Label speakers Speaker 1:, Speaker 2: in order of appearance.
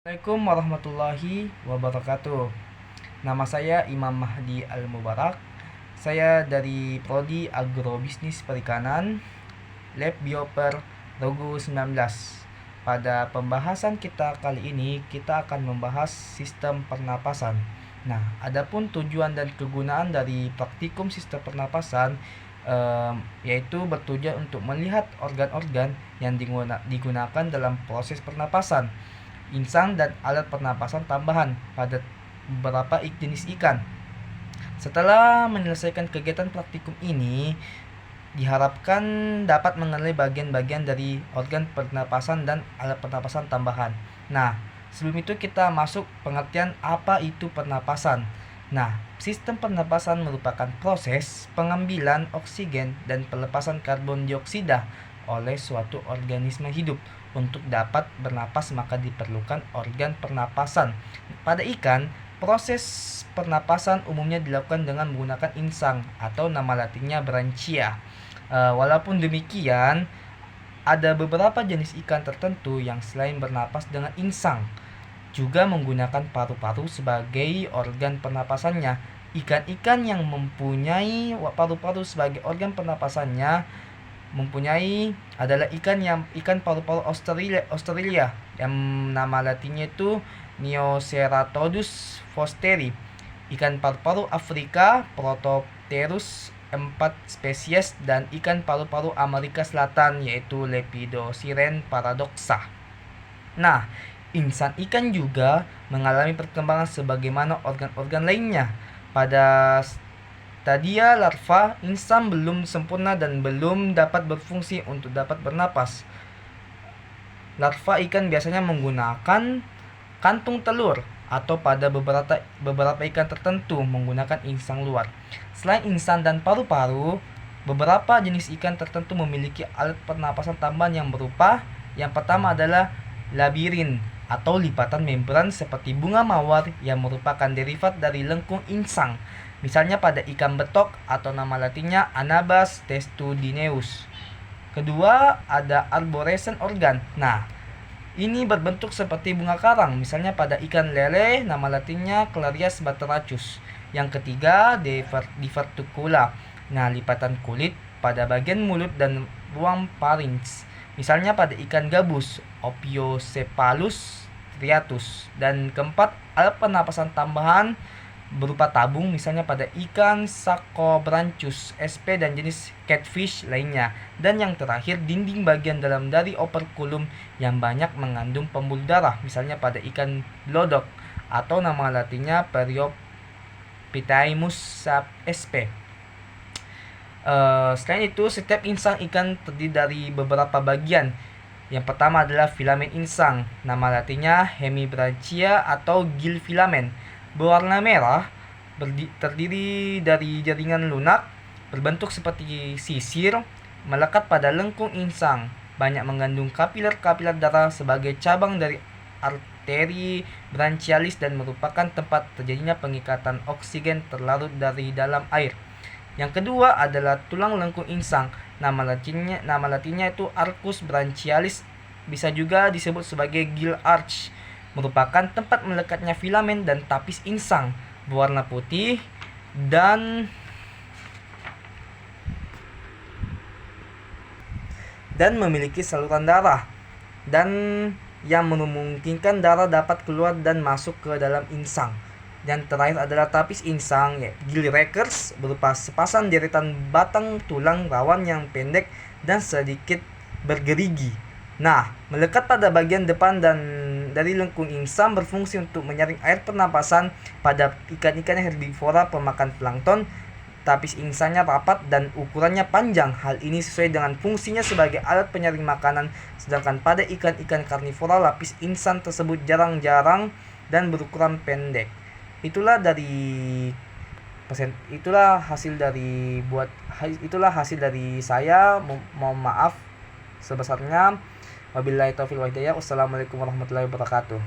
Speaker 1: Assalamualaikum warahmatullahi wabarakatuh. Nama saya Imam Mahdi Al-Mubarak. Saya dari Prodi Agrobisnis Perikanan, Lab Bioper Rogo 19. Pada pembahasan kita kali ini, kita akan membahas sistem pernapasan. Nah, adapun tujuan dan kegunaan dari praktikum sistem pernapasan yaitu bertujuan untuk melihat organ-organ yang digunakan dalam proses pernapasan, insang dan alat pernapasan tambahan pada beberapa jenis ikan. Setelah menyelesaikan kegiatan praktikum ini, diharapkan dapat mengenali bagian-bagian dari organ pernapasan dan alat pernapasan tambahan. Nah, sebelum itu kita masuk pengertian apa itu pernapasan. Nah, sistem pernapasan merupakan proses pengambilan oksigen dan pelepasan karbon dioksida oleh suatu organisme hidup. Untuk dapat bernapas maka diperlukan organ pernapasan. Pada ikan, proses pernapasan umumnya dilakukan dengan menggunakan insang atau nama latinnya branchia. Walaupun demikian, ada beberapa jenis ikan tertentu yang selain bernapas dengan insang, juga menggunakan paru-paru sebagai organ pernapasannya. Ikan-ikan yang mempunyai paru-paru sebagai organ pernapasannya adalah ikan paru-paru Australia yang nama latinnya itu Neoceratodus forsteri, ikan paru-paru Afrika Protopterus 4 spesies, dan ikan paru-paru Amerika Selatan yaitu Lepidosiren paradoxa. Nah, insang ikan juga mengalami perkembangan sebagaimana organ-organ lainnya. Pada stadia larva, insang belum sempurna dan belum dapat berfungsi untuk dapat bernapas. Larva ikan biasanya menggunakan kantung telur atau pada beberapa ikan tertentu menggunakan insang luar. Selain insang dan paru-paru, beberapa jenis ikan tertentu memiliki alat pernapasan tambahan yang berupa: yang pertama adalah labirin atau lipatan membran seperti bunga mawar yang merupakan derivat dari lengkung insang. Misalnya pada ikan betok atau nama latinnya Anabas testudineus. Kedua, ada arborescent organ. Nah, ini berbentuk seperti bunga karang, misalnya pada ikan lele, nama latinnya Clarias batrachus. Yang ketiga, diverticula. Nah, lipatan kulit pada bagian mulut dan ruang pharynx, misalnya pada ikan gabus, Opiocephalus striatus. Dan keempat, alat pernapasan tambahan berupa tabung, misalnya pada ikan Sacobranchus sp dan jenis catfish lainnya. Dan yang terakhir, dinding bagian dalam dari operculum yang banyak mengandung pembuluh darah, misalnya pada ikan lodok atau nama latinnya Perioptymus sp. Selain itu, setiap insang ikan terdiri dari beberapa bagian. Yang pertama adalah filamen insang, nama latinnya Hemibranchia atau gill filamen, berwarna merah, terdiri dari jaringan lunak, berbentuk seperti sisir, melekat pada lengkung insang, banyak mengandung kapiler-kapiler darah sebagai cabang dari arteri branchialis dan merupakan tempat terjadinya pengikatan oksigen terlarut dari dalam air. Yang kedua adalah tulang lengkung insang, nama latinnya itu Arcus branchialis, bisa juga disebut sebagai gill arch, merupakan tempat melekatnya filamen dan tapis insang, berwarna putih dan memiliki saluran darah dan yang memungkinkan darah dapat keluar dan masuk ke dalam insang. Dan terakhir adalah tapis insang, gill rakers, berupa sepasang deretan batang tulang rawan yang pendek dan sedikit bergerigi. Nah, melekat pada bagian depan dan dari lengkung insang, berfungsi untuk menyaring air pernapasan pada ikan-ikan herbivora pemakan plankton. Tapis insangnya rapat dan ukurannya panjang. Hal ini sesuai dengan fungsinya sebagai alat penyaring makanan. Sedangkan pada ikan-ikan karnivora, lapis insang tersebut jarang-jarang dan berukuran pendek. Itulah hasil dari saya. Mohon maaf sebesarnya. Wabillahi taufiq wal hidayah. Wassalamualaikum warahmatullahi wabarakatuh.